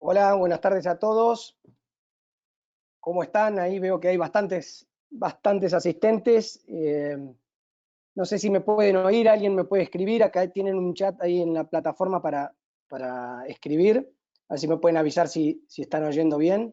Hola, buenas tardes a todos. ¿Cómo están? Ahí veo que hay bastantes asistentes. No sé si me pueden oír, alguien me puede escribir. Acá tienen un chat ahí en la plataforma para escribir. A ver si me pueden avisar si están oyendo bien.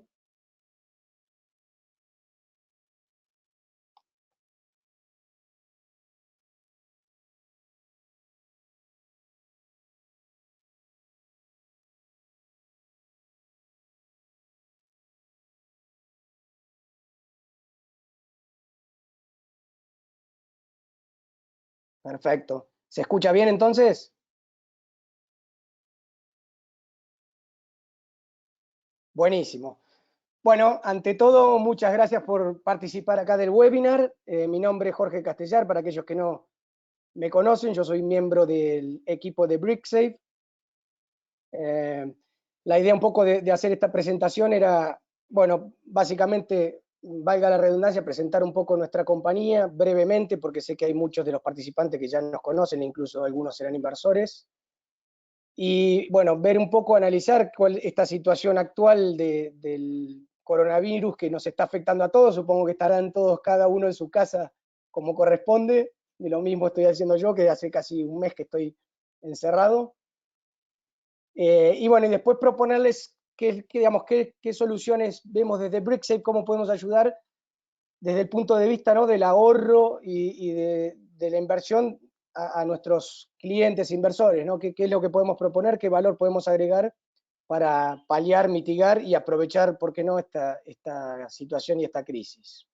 Perfecto. ¿Se escucha bien entonces? Buenísimo. Bueno, ante todo, muchas gracias por participar acá del webinar. Mi nombre es Jorge Castellar, para aquellos que no me conocen, yo soy miembro del equipo de BrickSafe. La idea un poco de hacer esta presentación era, bueno, básicamente, valga la redundancia, presentar un poco nuestra compañía brevemente, porque sé que hay muchos de los participantes que ya nos conocen, incluso algunos serán inversores. Y bueno, ver un poco, analizar esta situación actual del coronavirus que nos está afectando a todos. Supongo que estarán todos, cada uno en su casa como corresponde. Y lo mismo estoy haciendo yo, que hace casi un mes que estoy encerrado. Y bueno, y después proponerles qué soluciones vemos desde BrickSafe, cómo podemos ayudar desde el punto de vista, ¿no?, del ahorro y de la inversión a nuestros clientes inversores, ¿no? ¿Qué es lo que podemos proponer? ¿Qué valor podemos agregar para paliar, mitigar y aprovechar, por qué no, esta situación y esta crisis?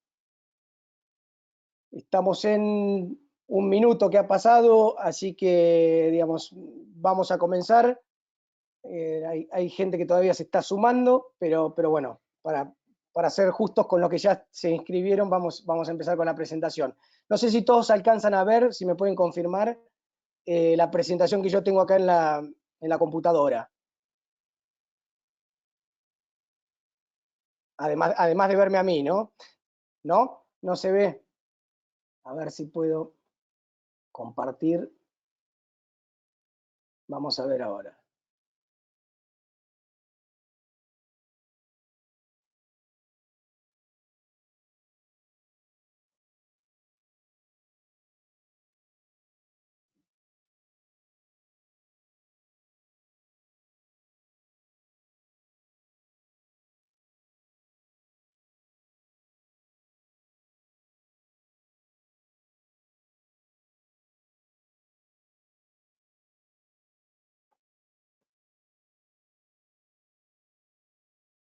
Estamos en un minuto que ha pasado, así que, digamos, vamos a comenzar. Hay gente que todavía se está sumando, pero bueno, para ser justos con los que ya se inscribieron, vamos a empezar con la presentación. No sé si todos alcanzan a ver, si me pueden confirmar, la presentación que yo tengo acá en la computadora. Además de verme a mí, ¿no? ¿No? ¿No se ve? A ver si puedo compartir. Vamos a ver ahora.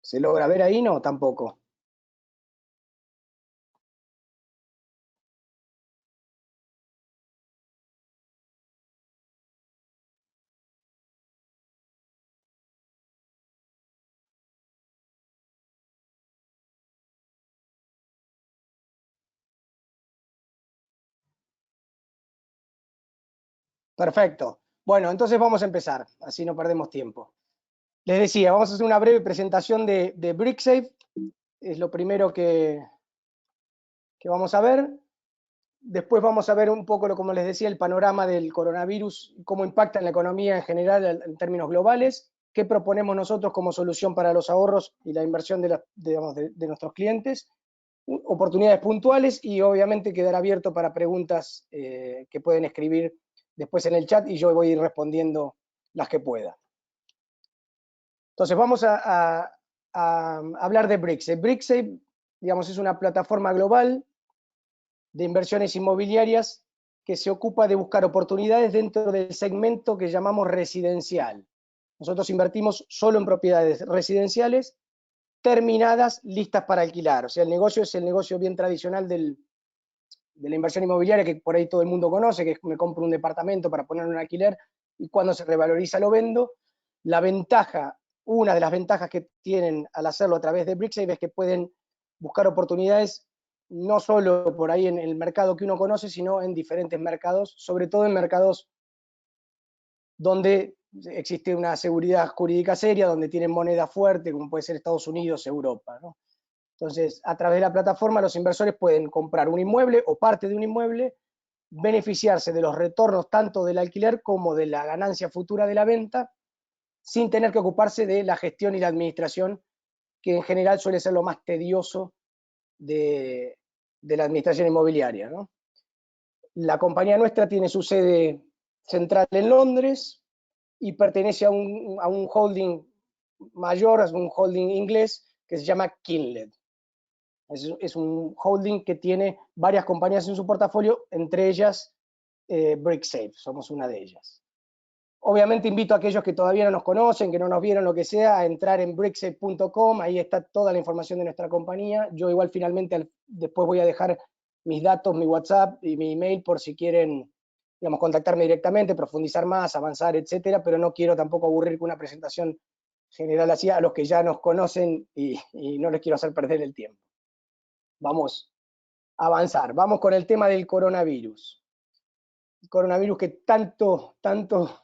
¿Se logra ver ahí? No, tampoco. Perfecto. Bueno, entonces vamos a empezar, así no perdemos tiempo. Les decía, vamos a hacer una breve presentación de BrickSafe. Es lo primero que vamos a ver. Después vamos a ver un poco, como les decía, el panorama del coronavirus, cómo impacta en la economía en general en términos globales, qué proponemos nosotros como solución para los ahorros y la inversión de nuestros clientes, oportunidades puntuales, y obviamente quedar abierto para preguntas que pueden escribir después en el chat y yo voy a ir respondiendo las que pueda. Entonces vamos a hablar de BrickSafe. BrickSafe, digamos, es una plataforma global de inversiones inmobiliarias que se ocupa de buscar oportunidades dentro del segmento que llamamos residencial. Nosotros invertimos solo en propiedades residenciales terminadas, listas para alquilar. O sea, el negocio es el negocio bien tradicional de la inversión inmobiliaria que por ahí todo el mundo conoce, que es me compro un departamento para ponerlo en alquiler y cuando se revaloriza lo vendo. La ventaja, una de las ventajas que tienen al hacerlo a través de BrickSafe es que pueden buscar oportunidades no solo por ahí en el mercado que uno conoce, sino en diferentes mercados, sobre todo en mercados donde existe una seguridad jurídica seria, donde tienen moneda fuerte, como puede ser Estados Unidos, Europa, ¿no? Entonces, a través de la plataforma, los inversores pueden comprar un inmueble o parte de un inmueble, beneficiarse de los retornos tanto del alquiler como de la ganancia futura de la venta, sin tener que ocuparse de la gestión y la administración, que en general suele ser lo más tedioso de la administración inmobiliaria, ¿no? La compañía nuestra tiene su sede central en Londres y pertenece a un holding mayor, a un holding inglés que se llama Kinled. Es un holding que tiene varias compañías en su portafolio, entre ellas BrickSafe, somos una de ellas. Obviamente invito a aquellos que todavía no nos conocen, que no nos vieron, lo que sea, a entrar en bricksafe.com, ahí está toda la información de nuestra compañía. Yo igual finalmente después voy a dejar mis datos, mi WhatsApp y mi email por si quieren, digamos, contactarme directamente, profundizar más, avanzar, etcétera, pero no quiero tampoco aburrir con una presentación general así a los que ya nos conocen y no les quiero hacer perder el tiempo. Vamos a avanzar, vamos con el tema del coronavirus. El coronavirus que tanto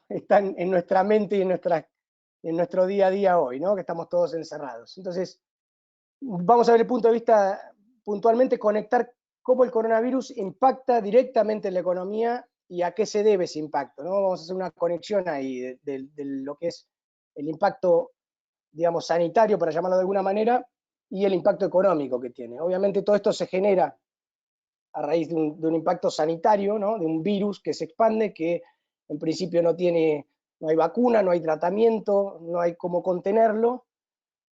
está en nuestra mente y en nuestro día a día hoy, ¿no? Que estamos todos encerrados. Entonces, vamos a ver el punto de vista puntualmente, conectar cómo el coronavirus impacta directamente en la economía y a qué se debe ese impacto, ¿no? Vamos a hacer una conexión ahí de lo que es el impacto, digamos, sanitario, para llamarlo de alguna manera, y el impacto económico que tiene. Obviamente todo esto se genera a raíz de un impacto sanitario, ¿no? De un virus que se expande, que en principio no hay vacuna, no hay tratamiento, no hay cómo contenerlo,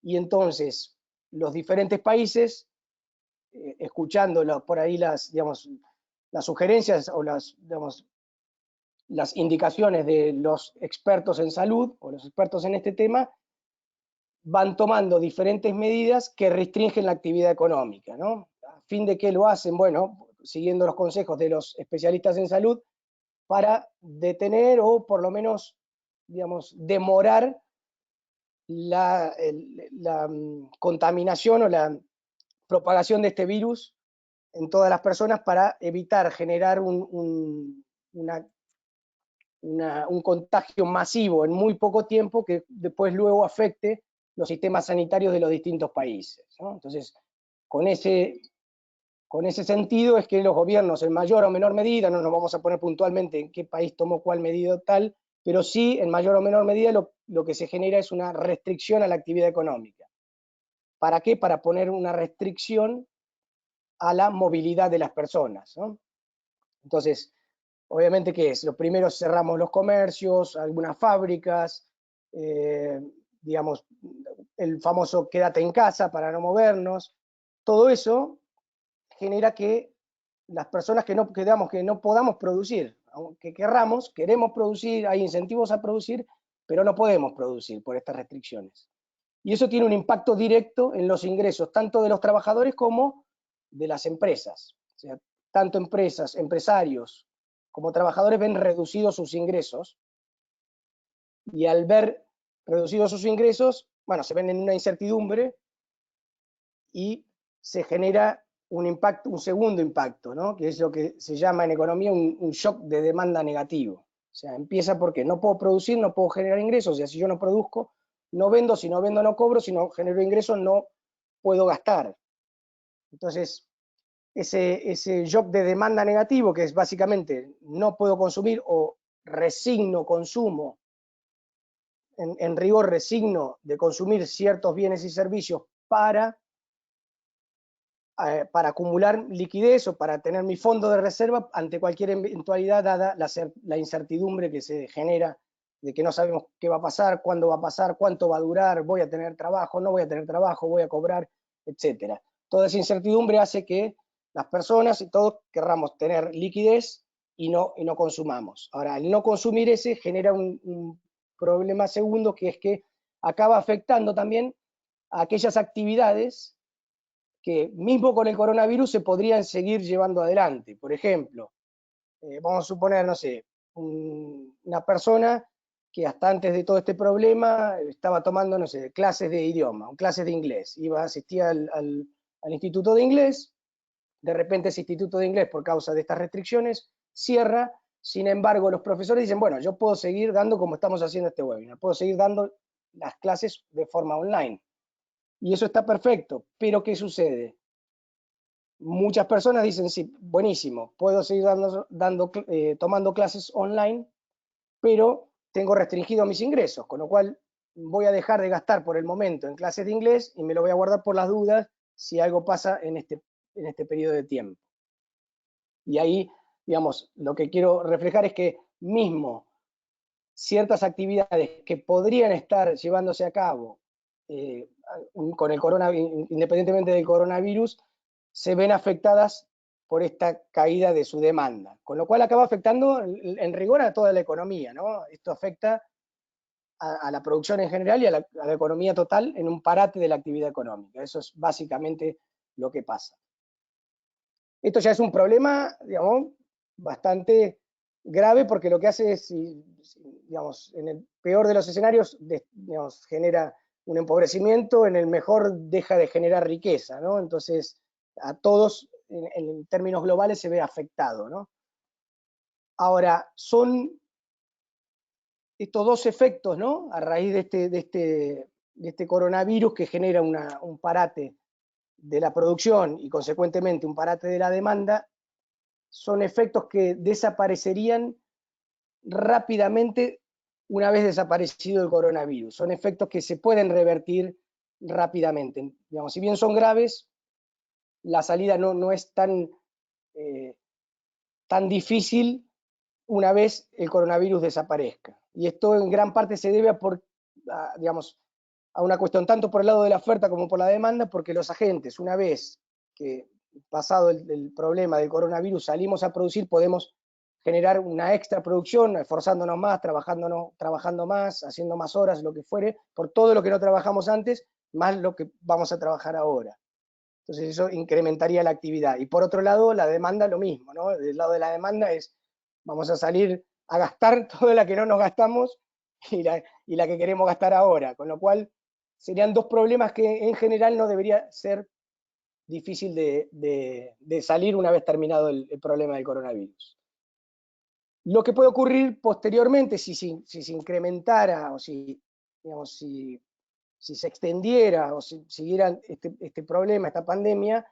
y entonces los diferentes países, escuchando por ahí digamos, las sugerencias o digamos, las indicaciones de los expertos en salud o los expertos en este tema, van tomando diferentes medidas que restringen la actividad económica, ¿no? ¿A fin de qué lo hacen? Bueno, siguiendo los consejos de los especialistas en salud, para detener o por lo menos, digamos, demorar la contaminación o la propagación de este virus en todas las personas, para evitar generar un contagio masivo en muy poco tiempo que después luego afecte los sistemas sanitarios de los distintos países, ¿no? Entonces, con ese sentido es que los gobiernos, en mayor o menor medida, no nos vamos a poner puntualmente en qué país tomó cuál medida tal, pero sí, en mayor o menor medida, lo que se genera es una restricción a la actividad económica. ¿Para qué? Para poner una restricción a la movilidad de las personas, ¿no? Entonces, obviamente, ¿qué es? Lo primero, cerramos los comercios, algunas fábricas, digamos, el famoso quédate en casa para no movernos. Todo eso genera que las personas que no podamos producir, aunque queremos producir, hay incentivos a producir, pero no podemos producir por estas restricciones. Y eso tiene un impacto directo en los ingresos, tanto de los trabajadores como de las empresas. O sea, tanto empresas, empresarios, como trabajadores ven reducidos sus ingresos, y al ver reducidos sus ingresos, bueno, se ven en una incertidumbre y se genera un segundo impacto, ¿no? Que es lo que se llama en economía un shock de demanda negativo. O sea, empieza porque no puedo producir, no puedo generar ingresos, y si yo no produzco, no vendo, si no vendo no cobro, si no genero ingresos no puedo gastar. Entonces, ese shock de demanda negativo, que es básicamente no puedo consumir o resigno consumo, en rigor resigno de consumir ciertos bienes y servicios para acumular liquidez o para tener mi fondo de reserva ante cualquier eventualidad, dada la incertidumbre que se genera de que no sabemos qué va a pasar, cuándo va a pasar, cuánto va a durar, voy a tener trabajo, no voy a tener trabajo, voy a cobrar, etc. Toda esa incertidumbre hace que las personas y todos querramos tener liquidez y no consumamos. Ahora, el no consumir ese genera un problema segundo, que es que acaba afectando también a aquellas actividades que mismo con el coronavirus se podrían seguir llevando adelante. Por ejemplo, vamos a suponer, no sé, una persona que hasta antes de todo este problema estaba tomando, no sé, clases de idioma, o clases de inglés, asistía al instituto de inglés, de repente ese instituto de inglés, por causa de estas restricciones, cierra. Sin embargo, los profesores dicen, bueno, yo puedo seguir dando como estamos haciendo este webinar, puedo seguir dando las clases de forma online. Y eso está perfecto, pero ¿qué sucede? Muchas personas dicen, sí, buenísimo, puedo seguir tomando clases online, pero tengo restringidos mis ingresos, con lo cual voy a dejar de gastar por el momento en clases de inglés y me lo voy a guardar por las dudas si algo pasa en este periodo de tiempo. Y ahí, digamos, lo que quiero reflejar es que mismo ciertas actividades que podrían estar llevándose a cabo con el coronavirus, independientemente del coronavirus, se ven afectadas por esta caída de su demanda, con lo cual acaba afectando en rigor a toda la economía, ¿no? Esto afecta a la producción en general y a la economía total en un parate de la actividad económica. Eso es básicamente lo que pasa. Esto ya es un problema, digamos, bastante grave, porque lo que hace es, digamos, en el peor de los escenarios, digamos, genera un empobrecimiento, en el mejor deja de generar riqueza, ¿no? Entonces, a todos, en términos globales, se ve afectado, ¿no? Ahora, son estos dos efectos, ¿no? A raíz de este coronavirus, que genera un parate de la producción y consecuentemente un parate de la demanda, son efectos que desaparecerían rápidamente una vez desaparecido el coronavirus. Son efectos que se pueden revertir rápidamente. Digamos, si bien son graves, la salida no es tan difícil una vez el coronavirus desaparezca. Y esto en gran parte se debe digamos, a una cuestión tanto por el lado de la oferta como por la demanda, porque los agentes, una vez que pasado el problema del coronavirus salimos a producir, podemos generar una extra producción, esforzándonos más, trabajando más, haciendo más horas, lo que fuere, por todo lo que no trabajamos antes, más lo que vamos a trabajar ahora. Entonces eso incrementaría la actividad. Y por otro lado, la demanda lo mismo, ¿no? Del lado de la demanda vamos a salir a gastar toda la que no nos gastamos y la que queremos gastar ahora, con lo cual serían dos problemas que en general no debería ser difícil de salir una vez terminado el problema del coronavirus. Lo que puede ocurrir posteriormente, si se incrementara o digamos, si se extendiera o si siguiera este problema, esta pandemia,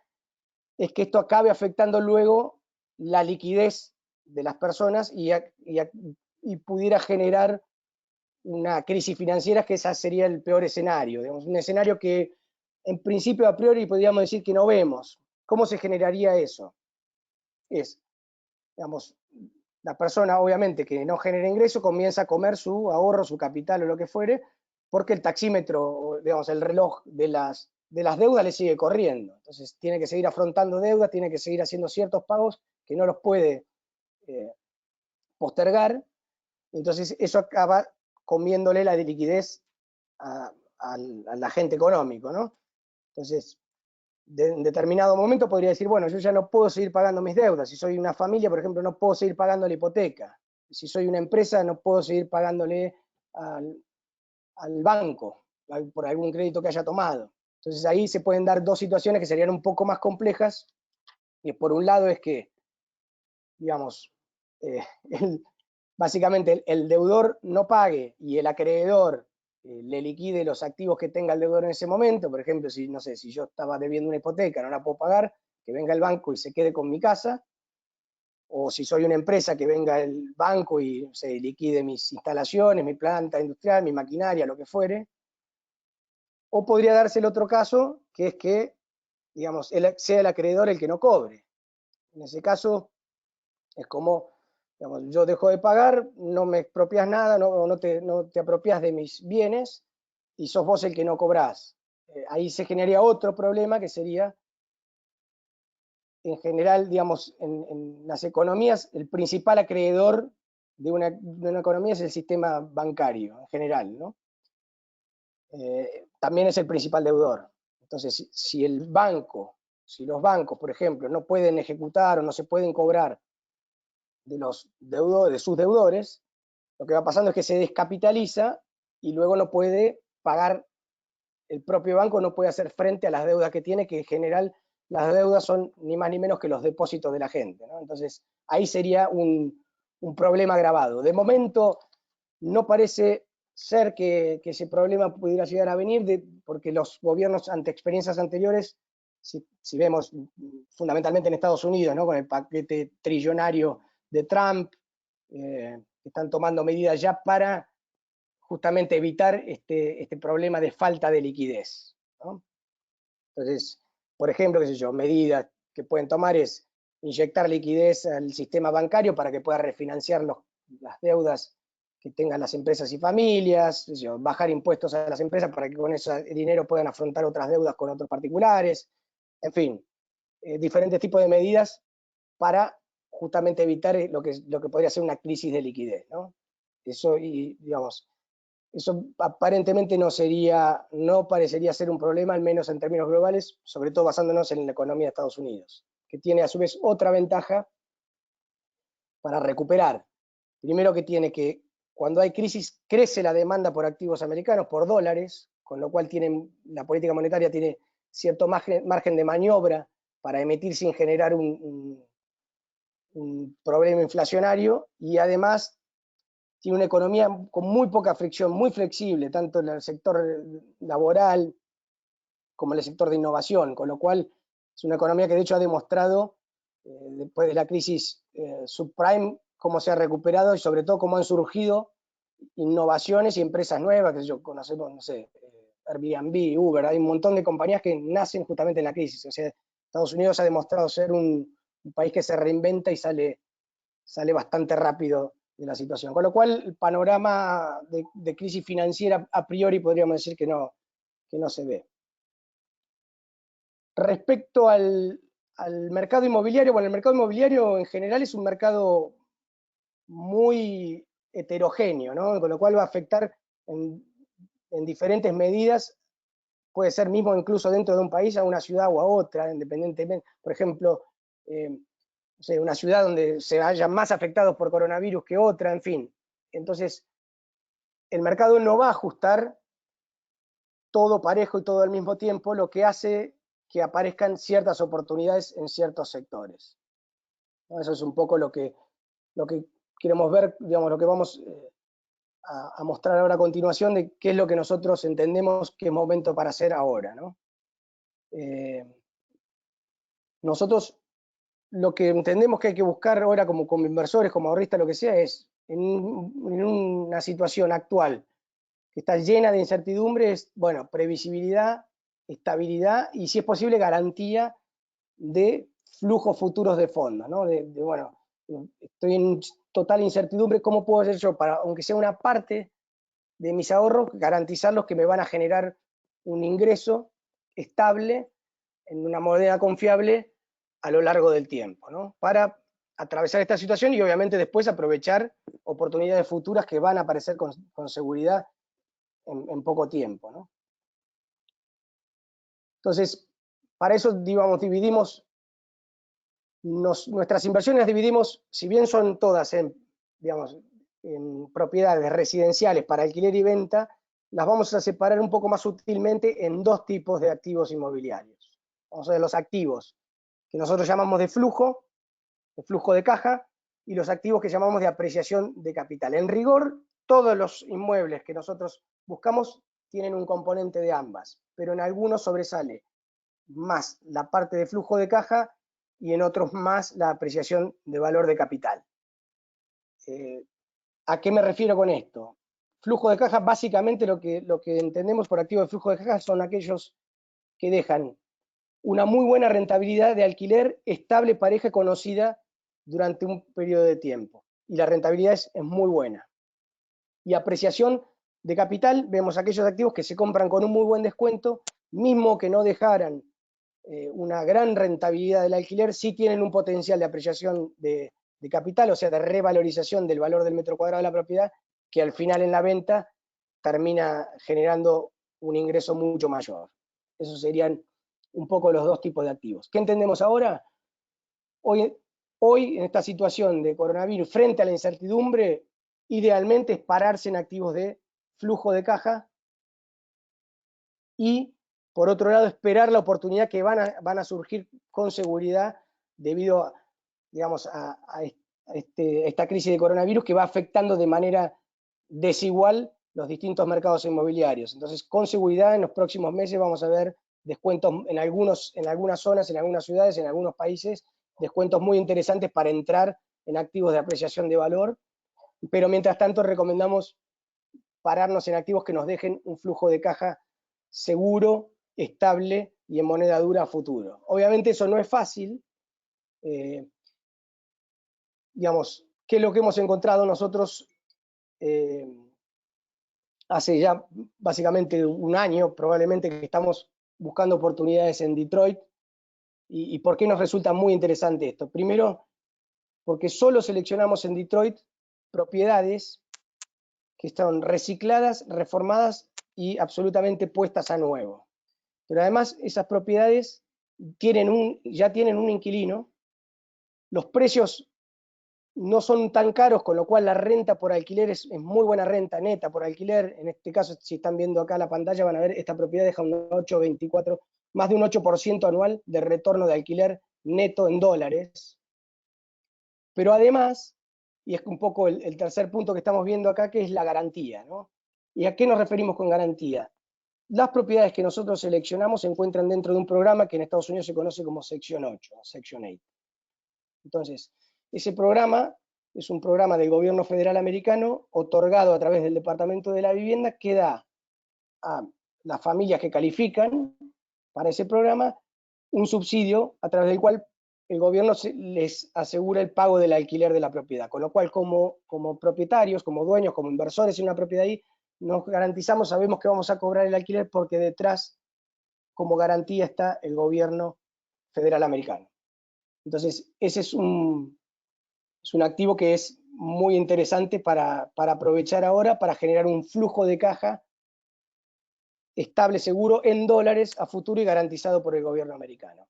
es que esto acabe afectando luego la liquidez de las personas y pudiera generar una crisis financiera, que ese sería el peor escenario, digamos, un escenario que en principio a priori podríamos decir que no vemos. ¿Cómo se generaría eso? Digamos, la persona obviamente que no genera ingreso comienza a comer su ahorro, su capital o lo que fuere, porque el taxímetro, digamos, el reloj de las deudas le sigue corriendo. Entonces tiene que seguir afrontando deudas, tiene que seguir haciendo ciertos pagos que no los puede postergar. Entonces eso acaba comiéndole la liquidez al agente económico, ¿no? Entonces, en determinado momento podría decir, bueno, yo ya no puedo seguir pagando mis deudas. Si soy una familia, por ejemplo, no puedo seguir pagando la hipoteca. Si soy una empresa, no puedo seguir pagándole al banco por algún crédito que haya tomado. Entonces ahí se pueden dar dos situaciones que serían un poco más complejas. Y por un lado es que, digamos, básicamente el deudor no pague y el acreedor le liquide los activos que tenga el deudor en ese momento. Por ejemplo, si, no sé, si yo estaba debiendo una hipoteca, no la puedo pagar, que venga el banco y se quede con mi casa. O si soy una empresa, que venga el banco y se liquide mis instalaciones, mi planta industrial, mi maquinaria, lo que fuere. O podría darse el otro caso, que es que, digamos, sea el acreedor el que no cobre. En ese caso, es como, digamos, yo dejo de pagar, no me expropias nada, no te apropias de mis bienes, y sos vos el que no cobrás. Ahí se generaría otro problema, que sería, en general, digamos, en las economías, el principal acreedor de una economía es el sistema bancario, en general, ¿no? También es el principal deudor. Entonces, si los bancos, por ejemplo, no pueden ejecutar o no se pueden cobrar de sus deudores, lo que va pasando es que se descapitaliza y luego no puede pagar, el propio banco no puede hacer frente a las deudas que tiene, que en general las deudas son ni más ni menos que los depósitos de la gente, ¿no? Entonces, ahí sería un problema agravado. De momento, no parece ser que ese problema pudiera llegar a venir, porque los gobiernos, ante experiencias anteriores, si vemos fundamentalmente en Estados Unidos, ¿no? Con el paquete trillonario de Trump, están tomando medidas ya para justamente evitar este problema de falta de liquidez, ¿no? Entonces, por ejemplo, qué sé yo, medidas que pueden tomar es inyectar liquidez al sistema bancario para que pueda refinanciar las deudas que tengan las empresas y familias, qué sé yo, bajar impuestos a las empresas para que con ese dinero puedan afrontar otras deudas con otros particulares, en fin, diferentes tipos de medidas para justamente evitar lo que podría ser una crisis de liquidez, ¿no? Eso, y digamos, eso aparentemente no parecería ser un problema, al menos en términos globales, sobre todo basándonos en la economía de Estados Unidos, que tiene a su vez otra ventaja para recuperar. Primero que tiene que, cuando hay crisis, crece la demanda por activos americanos, por dólares, con lo cual la política monetaria tiene cierto margen de maniobra para emitir sin generar un problema inflacionario, y además tiene una economía con muy poca fricción, muy flexible, tanto en el sector laboral como en el sector de innovación, con lo cual es una economía que de hecho ha demostrado, después de la crisis subprime, cómo se ha recuperado y sobre todo cómo han surgido innovaciones y empresas nuevas, que yo conocemos, no sé, Airbnb, Uber, hay un montón de compañías que nacen justamente en la crisis. O sea, Estados Unidos ha demostrado ser un país que se reinventa y sale bastante rápido de la situación. Con lo cual, el panorama de crisis financiera a priori podríamos decir que no se ve. Respecto al mercado inmobiliario, bueno, el mercado inmobiliario en general es un mercado muy heterogéneo, ¿no? Con lo cual va a afectar en diferentes medidas, puede ser mismo incluso dentro de un país, a una ciudad o a otra, independientemente. Por ejemplo, no sé, una ciudad donde se hayan más afectados por coronavirus que otra, en fin. Entonces, el mercado no va a ajustar todo parejo y todo al mismo tiempo, lo que hace que aparezcan ciertas oportunidades en ciertos sectores, ¿no? Eso es un poco lo que queremos ver, digamos, lo que vamos a mostrar ahora a continuación, de qué es lo que nosotros entendemos que es momento para hacer ahora, ¿no? Nosotros lo que entendemos que hay que buscar ahora como inversores, como ahorristas, lo que sea, es en una situación actual que está llena de incertidumbres, bueno, previsibilidad, estabilidad y, si es posible, garantía de flujos futuros de fondos, ¿no? Bueno, estoy en total incertidumbre, ¿cómo puedo hacer yo para, aunque sea una parte de mis ahorros, garantizarlos que me van a generar un ingreso estable en una moneda confiable a lo largo del tiempo, ¿no? Para atravesar esta situación y obviamente después aprovechar oportunidades futuras que van a aparecer con seguridad en poco tiempo, ¿no? Entonces, para eso, digamos, nuestras inversiones las dividimos, si bien son todas digamos, en propiedades residenciales para alquiler y venta, las vamos a separar un poco más sutilmente en dos tipos de activos inmobiliarios. Vamos a ver los activos que nosotros llamamos de flujo de caja, y los activos que llamamos de apreciación de capital. En rigor, todos los inmuebles que nosotros buscamos tienen un componente de ambas, pero en algunos sobresale más la parte de flujo de caja y en otros más la apreciación de valor de capital. ¿A qué me refiero con esto? Flujo de caja, básicamente lo que entendemos por activo de flujo de caja son aquellos que dejan una muy buena rentabilidad de alquiler estable, pareja y conocida durante un periodo de tiempo. Y la rentabilidad es muy buena. Y apreciación de capital, vemos aquellos activos que se compran con un muy buen descuento, mismo que no dejaran una gran rentabilidad del alquiler, sí tienen un potencial de apreciación de capital, o sea, de revalorización del valor del metro cuadrado de la propiedad, que al final en la venta termina generando un ingreso mucho mayor. Esos serían un poco los dos tipos de activos. ¿Qué entendemos ahora? Hoy, en esta situación de coronavirus, frente a la incertidumbre, idealmente es pararse en activos de flujo de caja y, por otro lado, esperar la oportunidad que van a surgir con seguridad debido, digamos, a esta crisis de coronavirus, que va afectando de manera desigual los distintos mercados inmobiliarios. Entonces, con seguridad, en los próximos meses vamos a ver descuentos en algunas zonas, en algunas ciudades, en algunos países, descuentos muy interesantes para entrar en activos de apreciación de valor, pero mientras tanto recomendamos pararnos en activos que nos dejen un flujo de caja seguro, estable y en moneda dura a futuro. Obviamente eso no es fácil. Digamos, ¿qué es lo que hemos encontrado nosotros hace ya básicamente un año, probablemente, que estamos buscando oportunidades en Detroit? ¿Y por qué nos resulta muy interesante esto? Primero, porque solo seleccionamos en Detroit propiedades que están recicladas, reformadas y absolutamente puestas a nuevo. Pero además esas propiedades ya tienen un inquilino, los precios no son tan caros, con lo cual la renta por alquiler es muy buena renta neta por alquiler. En este caso, si están viendo acá la pantalla, van a ver esta propiedad deja un 8,24, más de un 8% anual de retorno de alquiler neto en dólares. Pero además, y es un poco el tercer punto que estamos viendo acá, que es la garantía, ¿no? ¿Y a qué nos referimos con garantía? Las propiedades que nosotros seleccionamos se encuentran dentro de un programa que en Estados Unidos se conoce como Sección 8, Section 8. Entonces, ese programa es un programa del gobierno federal americano otorgado a través del Departamento de la Vivienda que da a las familias que califican para ese programa un subsidio a través del cual el gobierno les asegura el pago del alquiler de la propiedad. Con lo cual, como propietarios, como dueños, como inversores en una propiedad ahí, nos garantizamos, sabemos que vamos a cobrar el alquiler porque detrás, como garantía, está el gobierno federal americano. Entonces, ese es un activo que es muy interesante para aprovechar ahora, para generar un flujo de caja estable, seguro, en dólares a futuro y garantizado por el gobierno americano.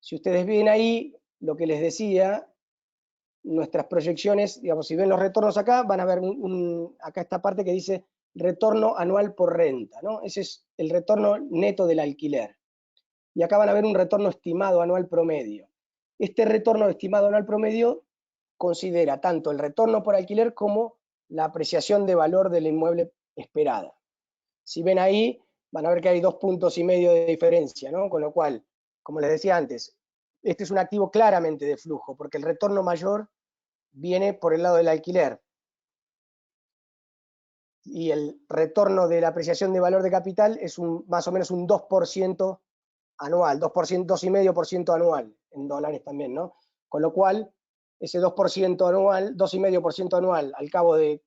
Si ustedes ven ahí lo que les decía, nuestras proyecciones, digamos, si ven los retornos acá, van a ver acá esta parte que dice retorno anual por renta, ¿no? Ese es el retorno neto del alquiler. Y acá van a ver un retorno estimado anual promedio. Este retorno estimado anual promedio considera tanto el retorno por alquiler como la apreciación de valor del inmueble esperada. Si ven ahí, van a ver que hay 2,5 puntos de diferencia, ¿no? Con lo cual, como les decía antes, este es un activo claramente de flujo, porque el retorno mayor viene por el lado del alquiler. Y el retorno de la apreciación de valor de capital es más o menos un 2% anual, 2,5% anual, en dólares también, ¿no? Con lo cual, ese 2% anual, 2,5% anual, al cabo de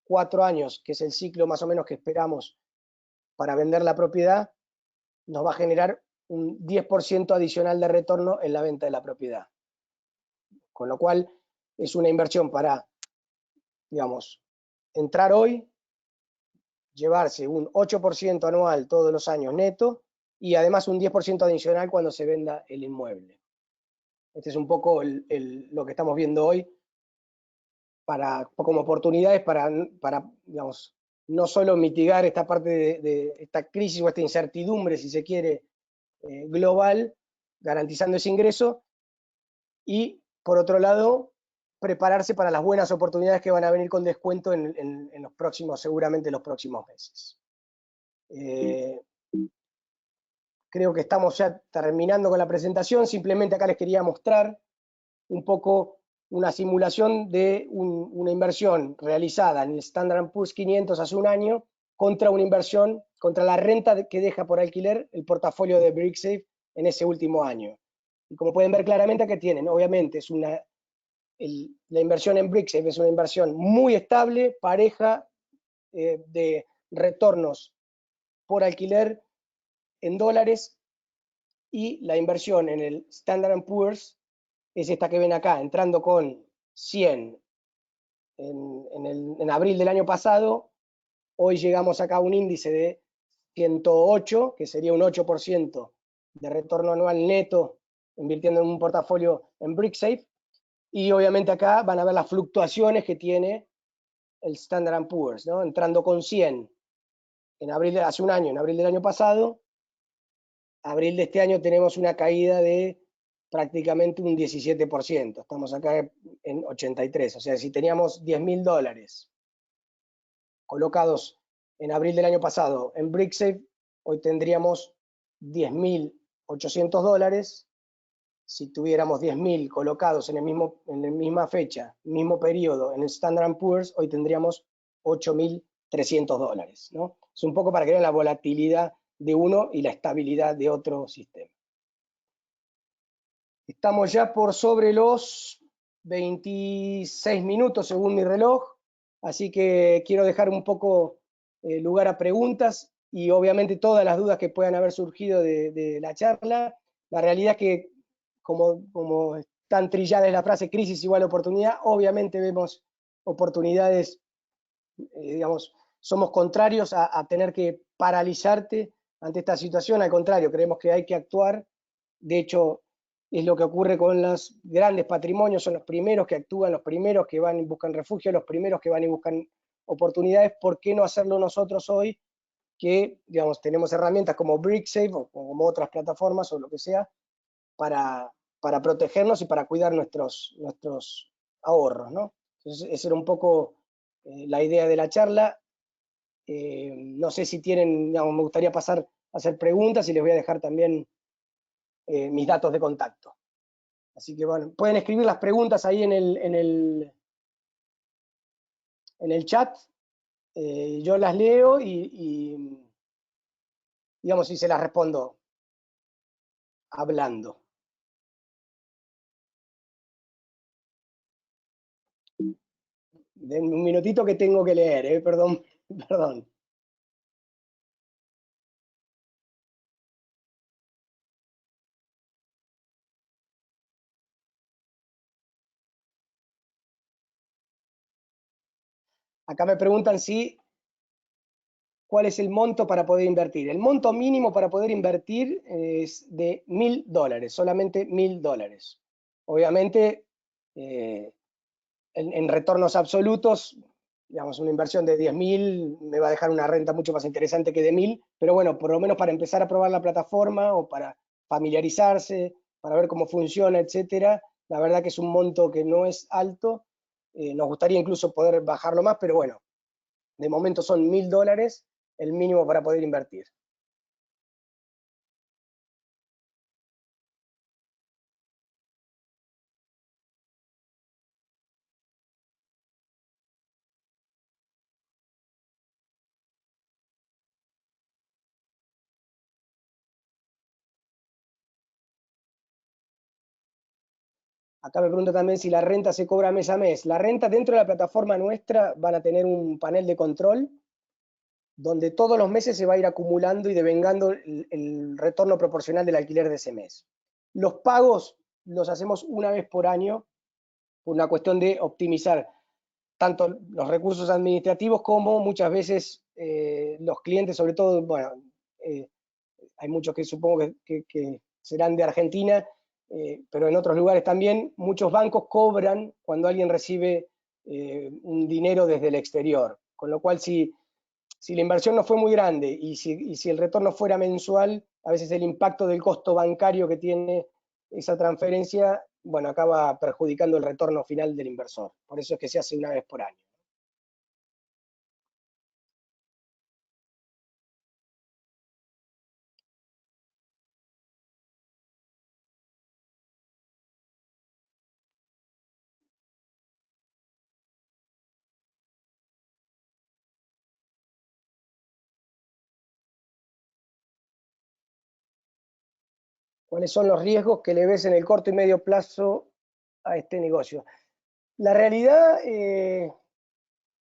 4 años, que es el ciclo más o menos que esperamos para vender la propiedad, nos va a generar un 10% adicional de retorno en la venta de la propiedad. Con lo cual, es una inversión para, digamos, entrar hoy, llevarse un 8% anual todos los años neto y además un 10% adicional cuando se venda el inmueble. Este es un poco lo que estamos viendo hoy como oportunidades para, digamos, no solo mitigar esta parte de esta crisis o esta incertidumbre, si se quiere, global, garantizando ese ingreso, y por otro lado, prepararse para las buenas oportunidades que van a venir con descuento en los próximos, seguramente los próximos meses. Creo que estamos ya terminando con la presentación, simplemente acá les quería mostrar un poco una simulación de una inversión realizada en el Standard & Poor's 500 hace un año contra una inversión, contra la renta que deja por alquiler el portafolio de BrickSafe en ese último año. Y como pueden ver claramente, acá tienen, obviamente, la inversión en BrickSafe es una inversión muy estable, pareja, de retornos por alquiler en dólares, y la inversión en el Standard & Poor's es esta que ven acá, entrando con 100 en abril del año pasado. Hoy llegamos acá a un índice de 108, que sería un 8% de retorno anual neto invirtiendo en un portafolio en BrickSafe. Y obviamente acá van a ver las fluctuaciones que tiene el Standard & Poor's, ¿no? Entrando con 100 en abril, hace un año, en abril del año pasado. Abril de este año tenemos una caída de prácticamente un 17%. Estamos acá en 83. O sea, si teníamos $10.000 colocados en abril del año pasado en BrickSafe, hoy tendríamos $10.800. Si tuviéramos 10.000 colocados en la misma fecha, mismo periodo, en el Standard & Poor's, hoy tendríamos $300, ¿no? Es un poco para que vean la volatilidad de uno y la estabilidad de otro sistema. Estamos ya por sobre los 26 minutos según mi reloj, así que quiero dejar un poco lugar a preguntas y obviamente todas las dudas que puedan haber surgido de la charla. La realidad es que, como tan trillada es la frase crisis igual oportunidad, obviamente vemos oportunidades, digamos, somos contrarios a tener que paralizarte ante esta situación, al contrario, creemos que hay que actuar. De hecho, es lo que ocurre con los grandes patrimonios, son los primeros que actúan, los primeros que van y buscan refugio, los primeros que van y buscan oportunidades. ¿Por qué no hacerlo nosotros hoy? Que, digamos, tenemos herramientas como BrickSafe o como otras plataformas o lo que sea para protegernos y para cuidar nuestros ahorros, ¿no? Entonces, esa era un poco la idea de la charla. No sé si tienen, digamos, me gustaría pasar a hacer preguntas y les voy a dejar también mis datos de contacto. Así que bueno, pueden escribir las preguntas ahí en el chat, yo las leo y digamos, si se las respondo hablando. Denme un minutito que tengo que leer, perdón, perdón. Acá me preguntan si cuál es el monto para poder invertir. El monto mínimo para poder invertir es de $1000, solamente $1000. Obviamente, en retornos absolutos, digamos, una inversión de 10.000 me va a dejar una renta mucho más interesante que de 1000, pero bueno, por lo menos para empezar a probar la plataforma o para familiarizarse, para ver cómo funciona, etcétera, la verdad que es un monto que no es alto. Nos gustaría incluso poder bajarlo más, pero bueno, de momento son $1000 el mínimo para poder invertir. Acá me pregunto también si la renta se cobra mes a mes. La renta dentro de la plataforma nuestra van a tener un panel de control donde todos los meses se va a ir acumulando y devengando el retorno proporcional del alquiler de ese mes. Los pagos los hacemos una vez por año por una cuestión de optimizar tanto los recursos administrativos como muchas veces los clientes, sobre todo, bueno, hay muchos que supongo que serán de Argentina, pero en otros lugares también, muchos bancos cobran cuando alguien recibe un dinero desde el exterior, con lo cual si la inversión no fue muy grande y si el retorno fuera mensual, a veces el impacto del costo bancario que tiene esa transferencia, bueno, acaba perjudicando el retorno final del inversor. Por eso es que se hace una vez por año. ¿Cuáles son los riesgos que le ves en el corto y medio plazo a este negocio? La realidad,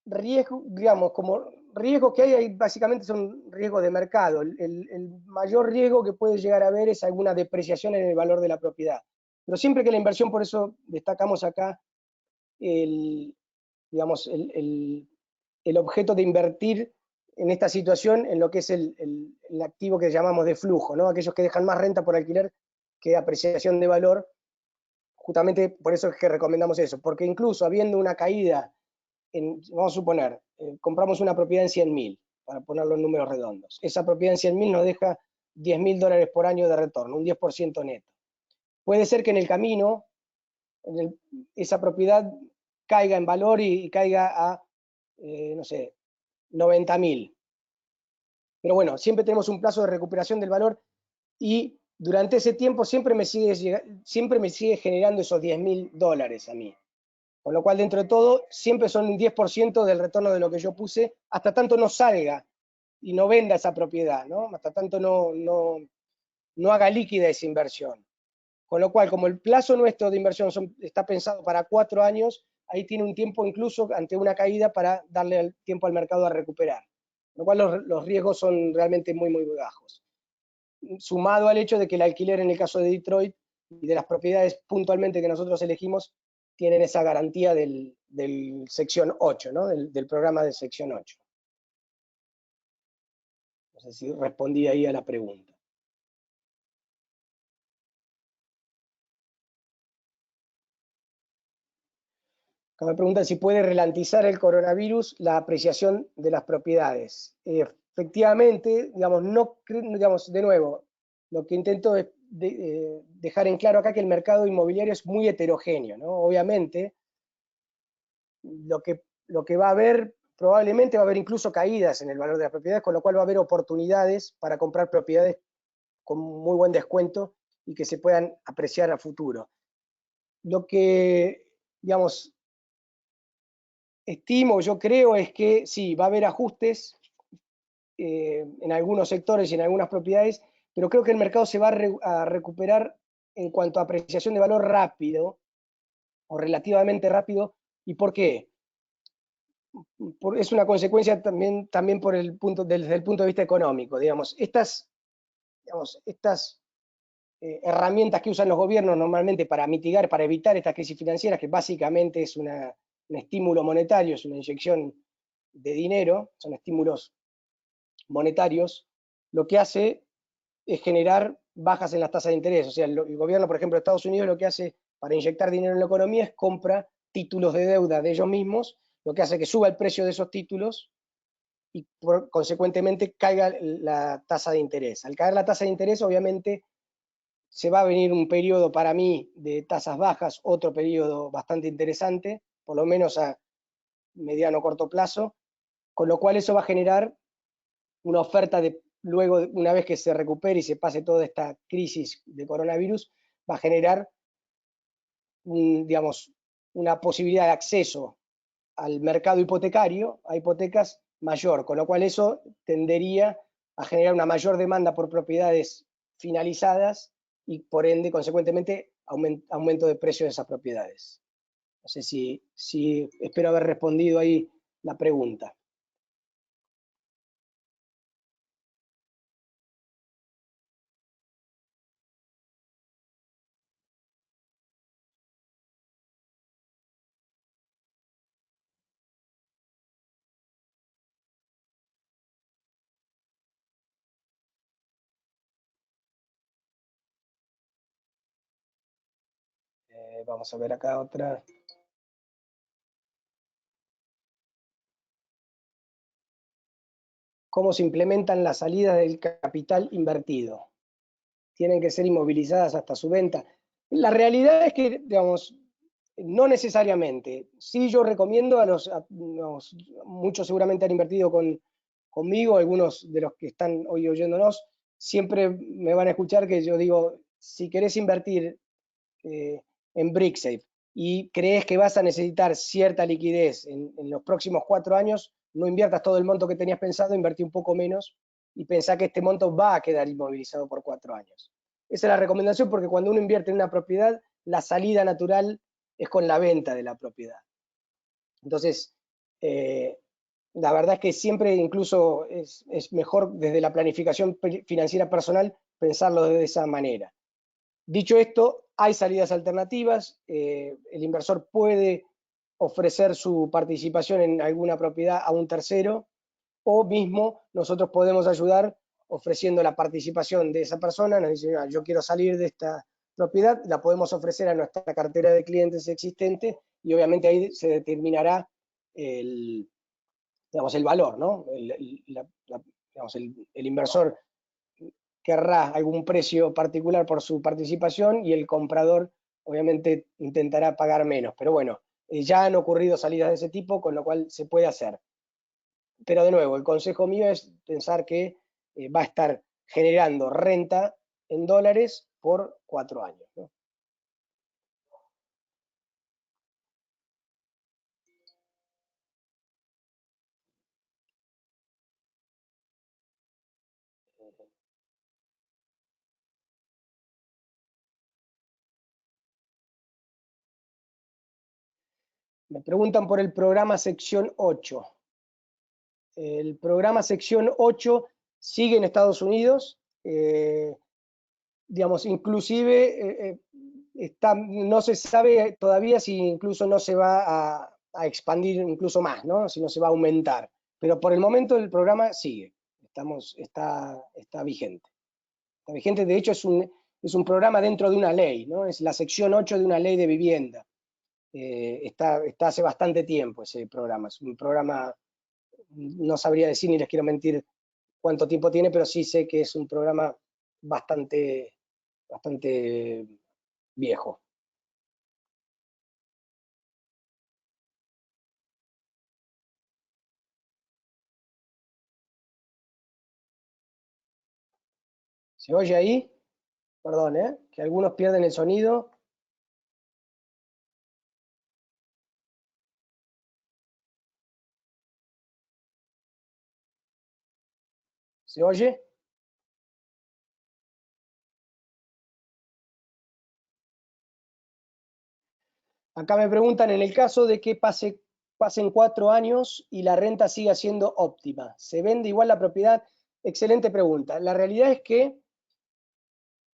riesgo, digamos, como riesgos que hay básicamente son riesgos de mercado. El mayor riesgo que puede llegar a haber es alguna depreciación en el valor de la propiedad. Pero siempre que la inversión, por eso destacamos acá digamos, el objeto de invertir en esta situación en lo que es el activo que llamamos de flujo, ¿no? Aquellos que dejan más renta por alquiler que apreciación de valor. Justamente por eso es que recomendamos eso, porque incluso habiendo una caída, vamos a suponer, compramos una propiedad en 100.000, para ponerlo en números redondos. Esa propiedad en 100.000 nos deja $10.000 por año de retorno, un 10% neto. Puede ser que en el camino esa propiedad caiga en valor y caiga a, no sé, 90.000. Pero bueno, siempre tenemos un plazo de recuperación del valor y durante ese tiempo siempre me sigue generando esos $10.000 a mí. Con lo cual, dentro de todo, siempre son un 10% del retorno de lo que yo puse, hasta tanto no salga y no venda esa propiedad, ¿no? Hasta tanto no haga líquida esa inversión. Con lo cual, como el plazo nuestro de inversión está pensado para 4 años, ahí tiene un tiempo incluso ante una caída para darle el tiempo al mercado a recuperar. Con lo cual los riesgos son realmente muy, muy bajos. Sumado al hecho de que el alquiler en el caso de Detroit y de las propiedades puntualmente que nosotros elegimos, tienen esa garantía del sección 8, ¿no? del programa de sección 8. No sé si respondí ahí a la pregunta. Acá me preguntan si puede ralentizar el coronavirus la apreciación de las propiedades. Efectivamente, digamos, no, digamos, de nuevo, lo que intento es dejar en claro acá que el mercado inmobiliario es muy heterogéneo, ¿no? Obviamente, lo que va a haber, probablemente va a haber incluso caídas en el valor de las propiedades, con lo cual va a haber oportunidades para comprar propiedades con muy buen descuento y que se puedan apreciar a futuro. Lo que, digamos, estimo, yo creo, es que sí, va a haber ajustes en algunos sectores y en algunas propiedades, pero creo que el mercado se va a recuperar en cuanto a apreciación de valor rápido, o relativamente rápido. ¿Y por qué? Es una consecuencia también por desde el punto de vista económico. Estas herramientas que usan los gobiernos normalmente para mitigar, para evitar estas crisis financieras, que básicamente es un estímulo monetario, es una inyección de dinero, son estímulos monetarios, lo que hace es generar bajas en las tasas de interés. O sea, el gobierno, por ejemplo, de Estados Unidos, lo que hace para inyectar dinero en la economía es compra títulos de deuda de ellos mismos, lo que hace que suba el precio de esos títulos y consecuentemente caiga la tasa de interés. Al caer la tasa de interés, obviamente, se va a venir un periodo para mí de tasas bajas, otro periodo bastante interesante, por lo menos a mediano o corto plazo, con lo cual eso va a generar una oferta luego, una vez que se recupere y se pase toda esta crisis de coronavirus, va a generar, digamos, una posibilidad de acceso al mercado hipotecario, a hipotecas mayor, con lo cual eso tendería a generar una mayor demanda por propiedades finalizadas y por ende, consecuentemente, aumento de precio de esas propiedades. No sé si espero haber respondido ahí la pregunta. Vamos a ver acá otra. ¿Cómo se implementan las salidas del capital invertido? ¿Tienen que ser inmovilizadas hasta su venta? La realidad es que, digamos, no necesariamente. Sí, yo recomiendo muchos seguramente han invertido conmigo, algunos de los que están hoy oyéndonos, siempre me van a escuchar que yo digo, si querés invertir en BrickSafe y crees que vas a necesitar cierta liquidez en los próximos 4 años, no inviertas todo el monto que tenías pensado, invertí un poco menos y pensá que este monto va a quedar inmovilizado por 4 años. Esa es la recomendación porque cuando uno invierte en una propiedad, la salida natural es con la venta de la propiedad. Entonces, la verdad es que siempre incluso es mejor desde la planificación financiera personal pensarlo de esa manera. Dicho esto, hay salidas alternativas, el inversor puede ofrecer su participación en alguna propiedad a un tercero o mismo nosotros podemos ayudar ofreciendo la participación de esa persona, nos dice, yo quiero salir de esta propiedad, la podemos ofrecer a nuestra cartera de clientes existente y obviamente ahí se determinará digamos, el valor, ¿no? Digamos, el inversor querrá algún precio particular por su participación y el comprador obviamente intentará pagar menos. Pero bueno, ya han ocurrido salidas de ese tipo, con lo cual se puede hacer. Pero de nuevo, el consejo mío es pensar que va a estar generando renta en dólares por 4 años, ¿no? Me preguntan por el programa sección 8. El programa sección 8 sigue en Estados Unidos. Digamos, inclusive no se sabe todavía si incluso no se va a expandir incluso más, ¿no? Si no se va a aumentar. Pero por el momento el programa sigue, está vigente. Está vigente, de hecho es un programa dentro de una ley, ¿no? Es la sección 8 de una ley de vivienda. Está hace bastante tiempo ese programa. Es un programa, no sabría decir ni les quiero mentir cuánto tiempo tiene, pero sí sé que es un programa bastante viejo. ¿Se oye ahí? Perdón, que algunos pierden el sonido. ¿Se oye? Acá me preguntan, en el caso de que pasen 4 años y la renta siga siendo óptima, ¿se vende igual la propiedad? Excelente pregunta. La realidad es que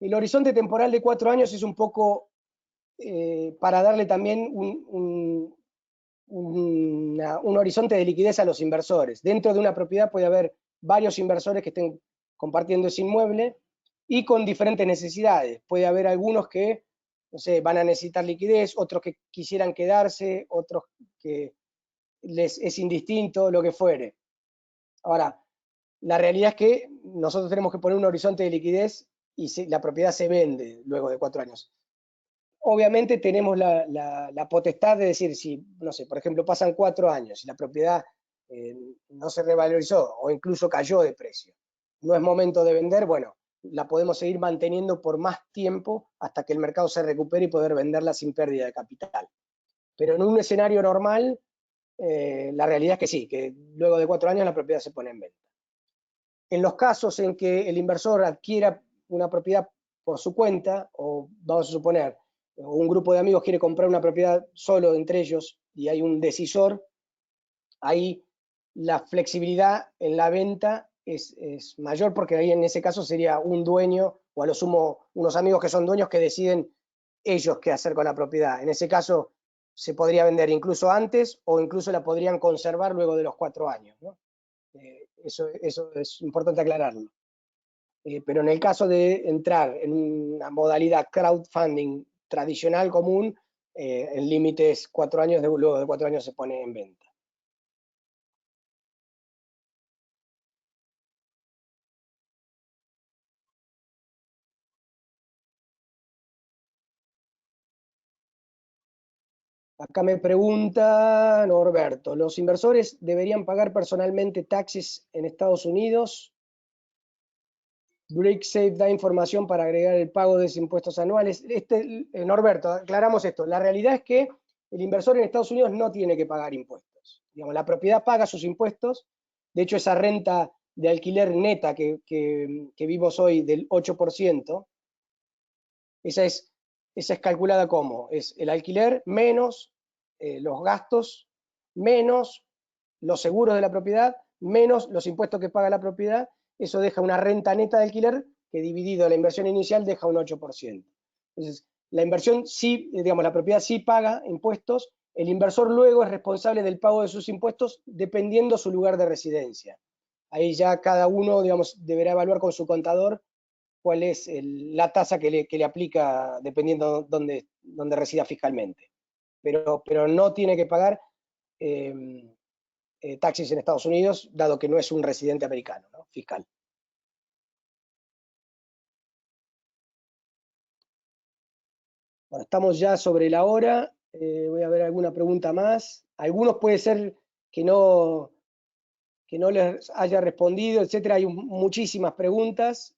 el horizonte temporal de 4 años es un poco para darle también un horizonte de liquidez a los inversores. Dentro de una propiedad puede haber varios inversores que estén compartiendo ese inmueble y con diferentes necesidades. Puede haber algunos que, no sé, van a necesitar liquidez, otros que quisieran quedarse, otros que les es indistinto, lo que fuere. Ahora, la realidad es que nosotros tenemos que poner un horizonte de liquidez y la propiedad se vende luego de 4 años. Obviamente tenemos la potestad de decir, si, no sé, por ejemplo, pasan 4 años y la propiedad eh, no se revalorizó o incluso cayó de precio, no es momento de vender, bueno, la podemos seguir manteniendo por más tiempo hasta que el mercado se recupere y poder venderla sin pérdida de capital. Pero en un escenario normal, la realidad es que sí, que luego de 4 años la propiedad se pone en venta. En los casos en que el inversor adquiera una propiedad por su cuenta, o vamos a suponer, un grupo de amigos quiere comprar una propiedad solo entre ellos y hay un decisor, ahí la flexibilidad en la venta es mayor porque ahí en ese caso sería un dueño o a lo sumo unos amigos que son dueños que deciden ellos qué hacer con la propiedad. En ese caso se podría vender incluso antes o incluso la podrían conservar luego de los 4 años, ¿no? Eso es importante aclararlo. Pero en el caso de entrar en una modalidad crowdfunding tradicional común, el límite es 4 años, luego de 4 años se pone en venta. Acá me pregunta Norberto, ¿los inversores deberían pagar personalmente taxes en Estados Unidos? BrickSafe da información para agregar el pago de impuestos anuales. Norberto, aclaramos esto. La realidad es que el inversor en Estados Unidos no tiene que pagar impuestos. Digamos, la propiedad paga sus impuestos. De hecho, esa renta de alquiler neta que vimos hoy del 8%, esa es calculada como es el alquiler menos los gastos, menos los seguros de la propiedad, menos los impuestos que paga la propiedad. Eso deja una renta neta de alquiler que dividido la inversión inicial deja un 8%. Entonces, la inversión sí, digamos, la propiedad sí paga impuestos, el inversor luego es responsable del pago de sus impuestos dependiendo su lugar de residencia. Ahí ya cada uno, digamos, deberá evaluar con su contador cuál es la tasa que le aplica dependiendo dónde resida fiscalmente. Pero no tiene que pagar eh, taxis en Estados Unidos, dado que no es un residente americano, ¿no? Fiscal. Bueno, estamos ya sobre la hora. Voy a ver alguna pregunta más. Algunos puede ser que no les haya respondido, etcétera. Hay muchísimas preguntas.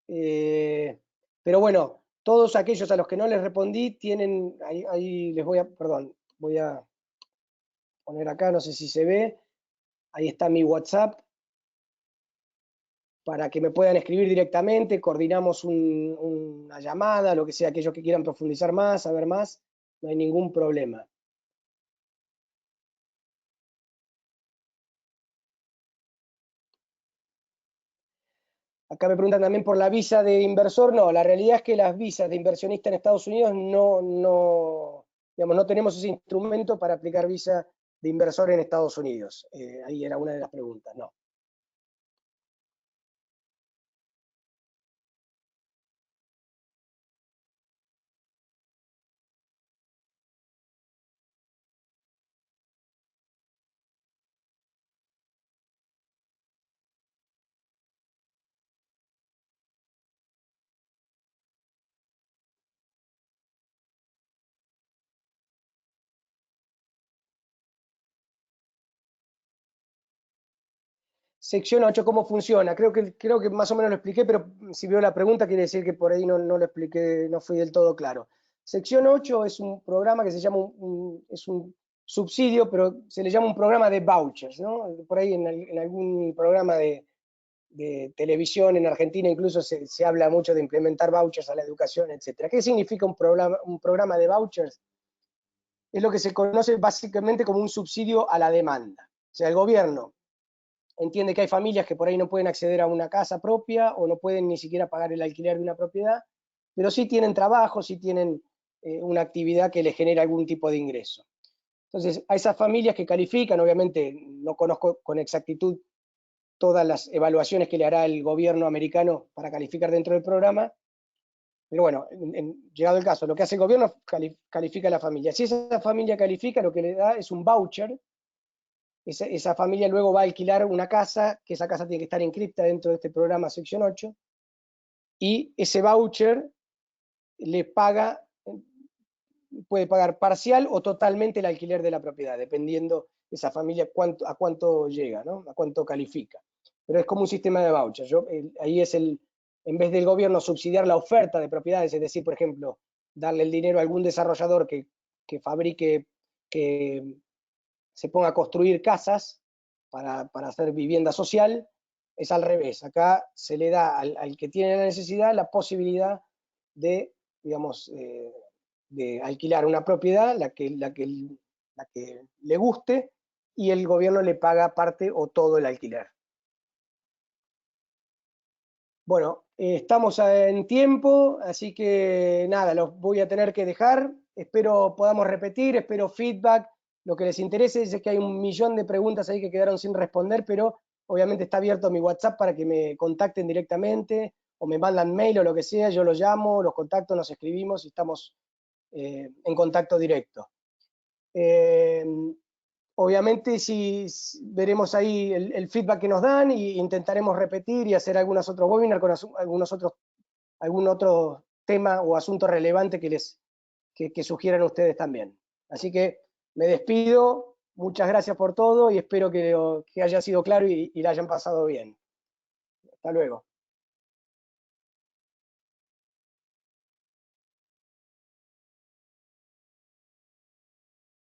Pero bueno, todos aquellos a los que no les respondí tienen, ahí les voy a, perdón, voy a poner acá, no sé si se ve, ahí está mi WhatsApp. para que me puedan escribir directamente, coordinamos una llamada, lo que sea, aquellos que quieran profundizar más, saber más, no hay ningún problema. Acá me preguntan también por la visa de inversor. No, la realidad es que las visas de inversionista en Estados Unidos digamos, no tenemos ese instrumento para aplicar visa de inversor en Estados Unidos. Ahí era una de las preguntas, no. Sección 8, ¿cómo funciona? Creo que más o menos lo expliqué, pero si veo la pregunta quiere decir que por ahí no lo expliqué, no fui del todo claro. Sección 8 es un programa que se llama, es un subsidio, pero se le llama un programa de vouchers, ¿no? Por ahí en algún programa de televisión en Argentina incluso se habla mucho de implementar vouchers a la educación, etc. ¿Qué significa un programa de vouchers? Es lo que se conoce básicamente como un subsidio a la demanda. O sea, el gobierno entiende que hay familias que por ahí no pueden acceder a una casa propia o no pueden ni siquiera pagar el alquiler de una propiedad, pero sí tienen trabajo, sí tienen una actividad que les genera algún tipo de ingreso. Entonces, a esas familias que califican, obviamente no conozco con exactitud todas las evaluaciones que le hará el gobierno americano para calificar dentro del programa, pero bueno, llegado el caso, lo que hace el gobierno califica a la familia. Si esa familia califica, lo que le da es un voucher. Esa familia luego va a alquilar una casa, que esa casa tiene que estar inscripta dentro de este programa sección 8, y ese voucher le paga, puede pagar parcial o totalmente el alquiler de la propiedad, dependiendo esa familia a cuánto llega, ¿no? A cuánto califica. Pero es como un sistema de voucher. Ahí es en vez del gobierno subsidiar la oferta de propiedades, es decir, por ejemplo, darle el dinero a algún desarrollador que fabrique, que se ponga a construir casas para hacer vivienda social, es al revés. Acá se le da al que tiene la necesidad la posibilidad de, digamos, de alquilar una propiedad, la que le guste, y el gobierno le paga parte o todo el alquiler. Bueno, estamos en tiempo, así que nada, los voy a tener que dejar. Espero podamos repetir, espero feedback. Lo que les interese es que hay un millón de preguntas ahí que quedaron sin responder, pero obviamente está abierto mi WhatsApp para que me contacten directamente o me mandan mail o lo que sea. Yo los llamo, los contacto, nos escribimos y estamos en contacto directo. Eh, Obviamente veremos ahí el feedback que nos dan e intentaremos repetir y hacer algunos otros webinars con algún otro tema o asunto relevante que sugieran ustedes también. Así que me despido, muchas gracias por todo y espero que haya sido claro y la hayan pasado bien. Hasta luego.